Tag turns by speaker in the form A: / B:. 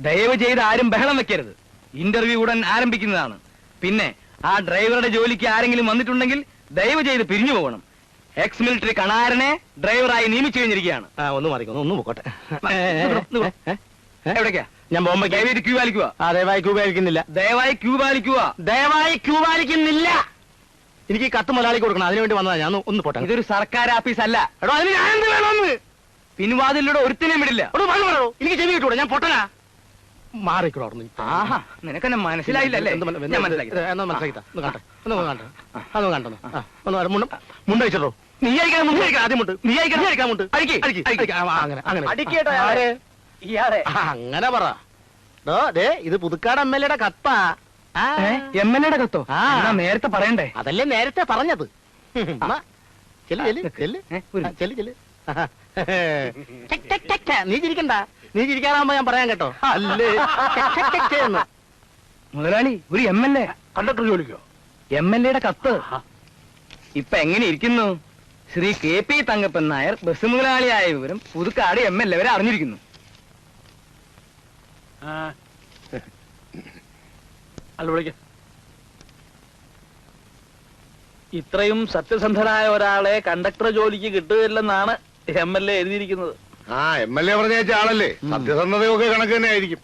A: ദയവ് ചെയ്ത് ആരും ബഹളം വെക്കരുത്. ഇന്റർവ്യൂ ഉടൻ ആരംഭിക്കുന്നതാണ്. പിന്നെ ആ ഡ്രൈവറുടെ ജോലിക്ക് ആരെങ്കിലും വന്നിട്ടുണ്ടെങ്കിൽ ദയവ് ചെയ്ത് പിരിഞ്ഞു പോകണം. എക്സ് മിലിറ്ററി കണാരനെ ഡ്രൈവറായി നിയമിച്ചു കഴിഞ്ഞിരിക്കുകയാണ്.
B: ഒന്ന് മാറിക്കോ, ഒന്ന് പോട്ടെ.
A: എവിടേക്കാ?
B: ഞാൻ ബോംബെ.
A: ദയവായി ക്യൂ പാലിക്കുക.
B: ദയവായി ക്യൂ പാലിക്കുന്നില്ല.
A: ദയവായി ക്യൂ പാലിക്കുക.
B: ദയവായി ക്യൂ പാലിക്കുന്നില്ല. എനിക്ക് കത്ത് മുതലാളിക്ക് കൊടുക്കണം, അതിനുവേണ്ടി വന്നതാ. ഞാൻ ഒന്ന് പോട്ടെ.
A: ഇതൊരു സർക്കാർ ഓഫീസ് അല്ല.
B: എടോ, അതിന് ഞാൻ എന്ത് വേണമെന്ന്?
A: പിൻവാതിലൂടെ ഒരുത്തിനെയും വിടില്ല.
B: എനിക്ക് ചെവി കിട്ടൂടെ, ഞാൻ പൊട്ടനാ. മാറിക്കോ.
A: ആഹാ, നിനക്കെന്നെ മനസ്സിലായില്ലല്ലേ?
B: മുണ്ടഴിച്ചോ. നീ അയക്കണം, മുണ്ട് കഴിക്കണം. ആദ്യം മുണ്ട് നീ അയക്കണം. മുണ്ട് അങ്ങനെ പറ. ഇത് പുതുക്കാട് MLA യുടെ കത്താ.
A: MLA യുടെ കത്തോ? നേരത്തെ പറയണ്ടേ?
B: അതല്ലേ നേരത്തെ പറഞ്ഞത്. നീ ചിരിക്കണ്ട. നീ ചിരിക്കാറാകുമ്പോ ഞാൻ പറയാൻ കേട്ടോ. അല്ലേ
A: മുതലാളി, ഒരു MLA
B: കണ്ടക്ടർ ജോലിക്കോ?
A: MLA യുടെ കത്ത്. ഇപ്പൊ എങ്ങനെ ഇരിക്കുന്നു? ശ്രീ KP തങ്കപ്പൻ നായർ ബസ് മുതലാളിയായ വിവരം പുതുക്കാട് MLA വരെ അറിഞ്ഞിരിക്കുന്നു.
C: അല്ല, വിളിക്ക. ഇത്രയും സത്യസന്ധനായ ഒരാളെ കണ്ടക്ടർ ജോലിക്ക് കിട്ടുകയില്ലെന്നാണ് MLA എഴുതിയിരിക്കുന്നത്.
D: MLA പറഞ്ഞ ആളല്ലേ, സത്യസന്ധതയൊക്കെ കണക്ക് തന്നെ ആയിരിക്കും.